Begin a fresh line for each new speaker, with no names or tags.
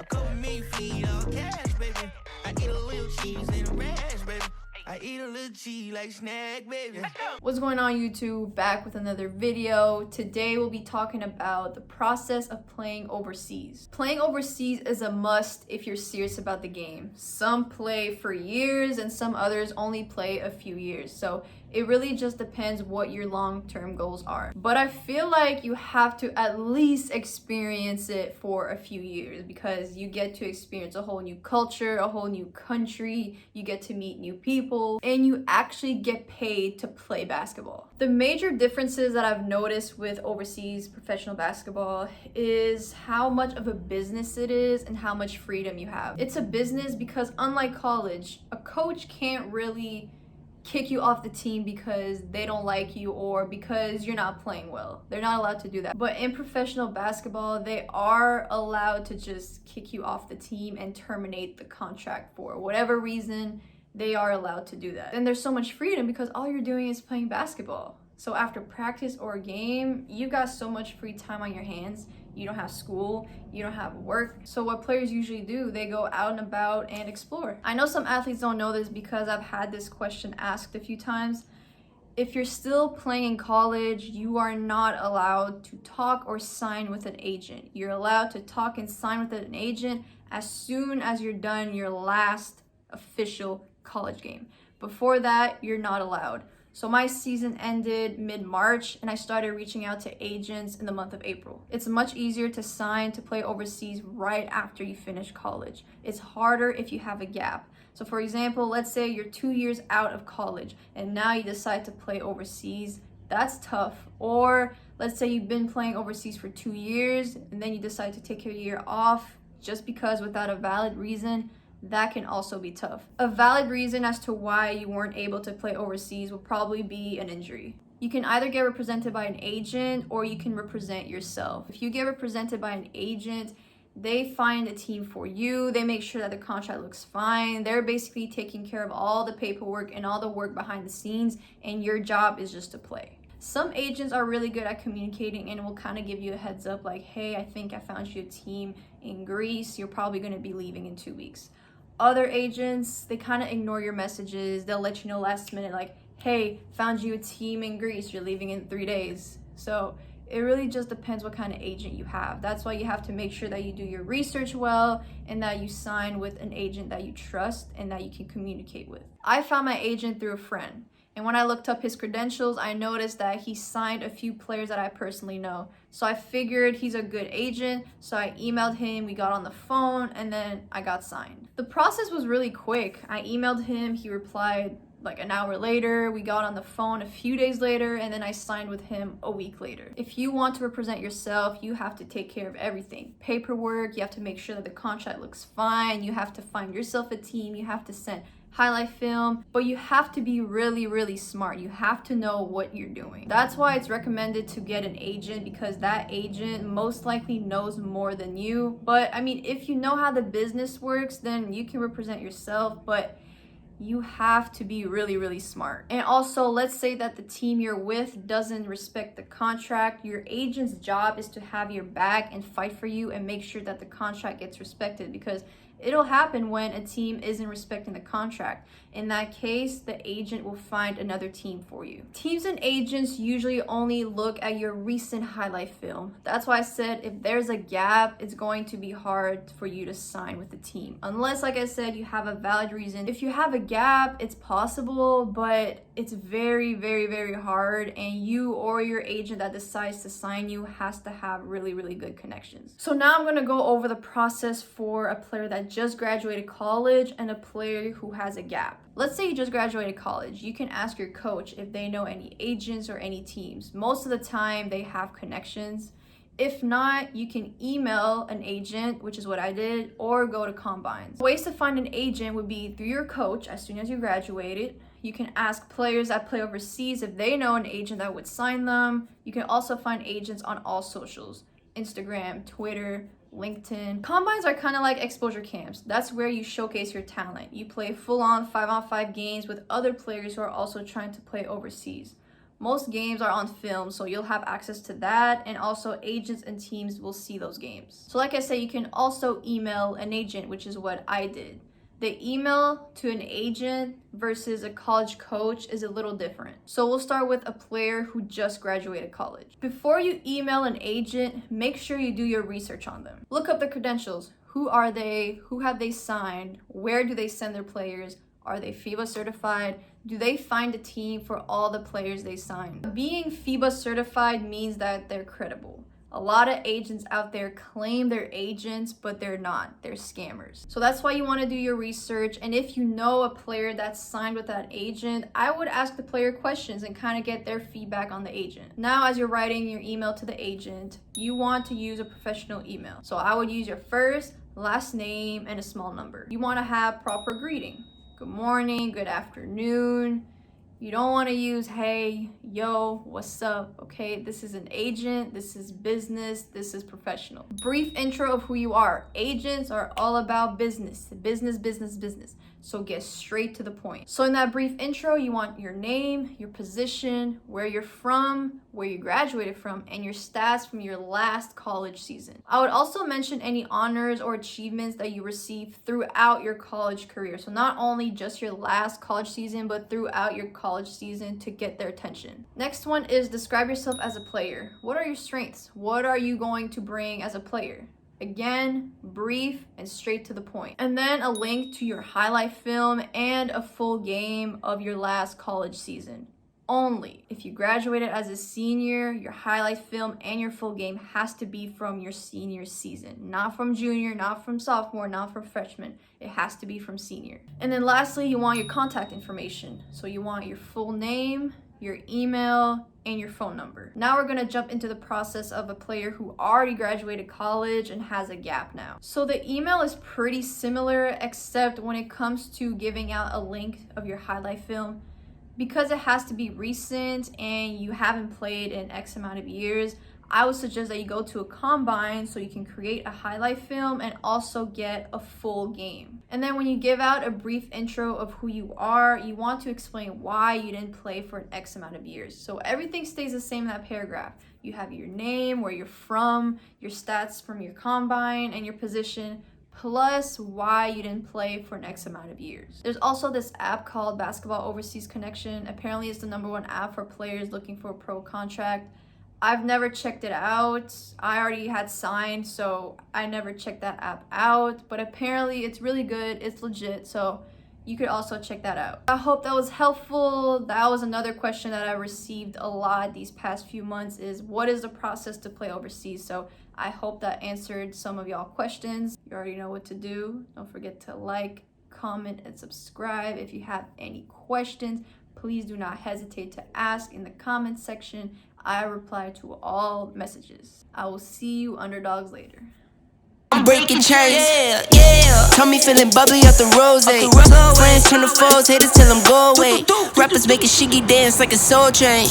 A couple million feet all cash, baby. I eat a little cheese and a rash, baby. I eat a little cheese like snack, baby.
What's going on, YouTube? Back with another video. Today we'll be talking about the process of playing overseas. Playing overseas is a must if you're serious about the game. Some play for years and some others only play a few years. So it really just depends what your long-term goals are. But I feel like you have to at least experience it for a few years because you get to experience a whole new culture, a whole new country, you get to meet new people, and you actually get paid to play basketball. The major differences that I've noticed with overseas professional basketball is how much of a business it is and how much freedom you have. It's a business because unlike college, a coach can't really kick you off the team because they don't like you or because you're not playing well. They're not allowed to do that. But in professional basketball, they are allowed to just kick you off the team and terminate the contract for whatever reason. They are allowed to do that. And there's so much freedom because all you're doing is playing basketball. So after practice or a game, you've got so much free time on your hands. You don't have school, you don't have work. So what players usually do, they go out and about and explore. I know some athletes don't know this because I've had this question asked a few times. If you're still playing in college, you are not allowed to talk or sign with an agent. You're allowed to talk and sign with an agent as soon as you're done your last official college game. Before that, you're not allowed. So my season ended mid-March and I started reaching out to agents in the month of April. It's much easier to sign to play overseas right after you finish college. It's harder if you have a gap. So for example, let's say you're 2 years out of college and now you decide to play overseas. That's tough. Or let's say you've been playing overseas for 2 years and then you decide to take a year off just because without a valid reason. That can also be tough. A valid reason as to why you weren't able to play overseas will probably be an injury. You can either get represented by an agent or you can represent yourself. If you get represented by an agent, they find a team for you. They make sure that the contract looks fine. They're basically taking care of all the paperwork and all the work behind the scenes, and your job is just to play. Some agents are really good at communicating and will kind of give you a heads up like, hey, I think I found you a team in Greece. You're probably going to be leaving in 2 weeks. Other agents, they kind of ignore your messages. They'll let you know last minute like, hey, found you a team in Greece. You're leaving in 3 days. So it really just depends what kind of agent you have. That's why you have to make sure that you do your research well and that you sign with an agent that you trust and that you can communicate with. I found my agent through a friend. And when I looked up his credentials, I noticed that he signed a few players that I personally know. So I figured he's a good agent. So I emailed him, we got on the phone, and then I got signed. The process was really quick. I emailed him, he replied like an hour later, we got on the phone a few days later, and then I signed with him a week later. If you want to represent yourself, you have to take care of everything. Paperwork, you have to make sure that the contract looks fine, you have to find yourself a team, you have to send highlight film, but you have to be really smart. You have to know what you're doing. That's why it's recommended to get an agent because that agent most likely knows more than you. But I mean, if you know how the business works, then you can represent yourself, but you have to be really smart. And also, let's say that the team you're with doesn't respect the contract. Your agent's job is to have your back and fight for you and make sure that the contract gets respected, because it'll happen when a team isn't respecting the contract. In that case, the agent will find another team for you. Teams and agents usually only look at your recent highlight film. That's why I said if there's a gap, it's going to be hard for you to sign with the team. Unless, like I said, you have a valid reason. If you have a gap, it's possible, but it's very hard, and you or your agent that decides to sign you has to have really good connections. So now I'm gonna go over the process for a player that just graduated college and a player who has a gap. Let's say you just graduated college. You can ask your coach if they know any agents or any teams. Most of the time they have connections. If not, you can email an agent, which is what I did, or go to combines. Ways to find an agent would be through your coach as soon as you graduated. You can ask players that play overseas if they know an agent that would sign them. You can also find agents on all socials: Instagram, Twitter, LinkedIn. Combines are kind of like exposure camps. That's where you showcase your talent. You play full-on 5-on-5 games with other players who are also trying to play overseas. Most games are on film, so you'll have access to that, and also agents and teams will see those games. So like I said, you can also email an agent, which is what I did. The email to an agent versus a college coach is a little different. So we'll start with a player who just graduated college. Before you email an agent, make sure you do your research on them. Look up the credentials. Who are they? Who have they signed? Where do they send their players? Are they FIBA certified? Do they find a team for all the players they sign? Being FIBA certified means that they're credible. A lot of agents out there claim they're agents, but they're not. They're scammers. So that's why you want to do your research. And if you know a player that's signed with that agent, I would ask the player questions and kind of get their feedback on the agent. Now, as you're writing your email to the agent, you want to use a professional email. So I would use your first, last name, and a small number. You want to have proper greeting. Good morning, good afternoon. You don't want to use hey, yo, what's up, okay? This is an agent, this is business, this is professional. Brief intro of who you are. Agents are all about business, business, business, business. So get straight to the point. So in that brief intro, you want your name, your position, where you're from, where you graduated from, and your stats from your last college season. I would also mention any honors or achievements that you received throughout your college career. So not only just your last college season, but throughout your college season to get their attention. Next one is describe yourself as a player. What are your strengths? What are you going to bring as a player? Again, brief and straight to the point. And then a link to your highlight film and a full game of your last college season. Only if you graduated as a senior, your highlight film and your full game has to be from your senior season, not from junior, not from sophomore, not from freshman. It has to be from senior. And then lastly, you want your contact information. So you want your full name, your email, and your phone number. Now we're gonna jump into the process of a player who already graduated college and has a gap now. So the email is pretty similar, except when it comes to giving out a link of your highlight film, because it has to be recent and you haven't played in X amount of years, I would suggest that you go to a combine so you can create a highlight film and also get a full game. And then when you give out a brief intro of who you are, you want to explain why you didn't play for an X amount of years. So everything stays the same in that paragraph. You have your name, where you're from, your stats from your combine, and your position, plus why you didn't play for an X amount of years. There's also this app called Basketball Overseas Connection. Apparently it's the #1 app for players looking for a pro contract. I've never checked it out. I already had signed, so I never checked that app out, but apparently it's really good, it's legit, so you could also check that out. I hope that was helpful. That was another question that I received a lot these past few months is what is the process to play overseas? So I hope that answered some of y'all questions. You already know what to do. Don't forget to like, comment, and subscribe. If you have any questions, please do not hesitate to ask in the comment section. I reply to all messages. I will see you underdogs later.
I'm breaking chains, yeah. Tummy feeling bubbly off the rose. Friends turn to foes, haters tell them go away. Rappers making shiggy dance like a soul train.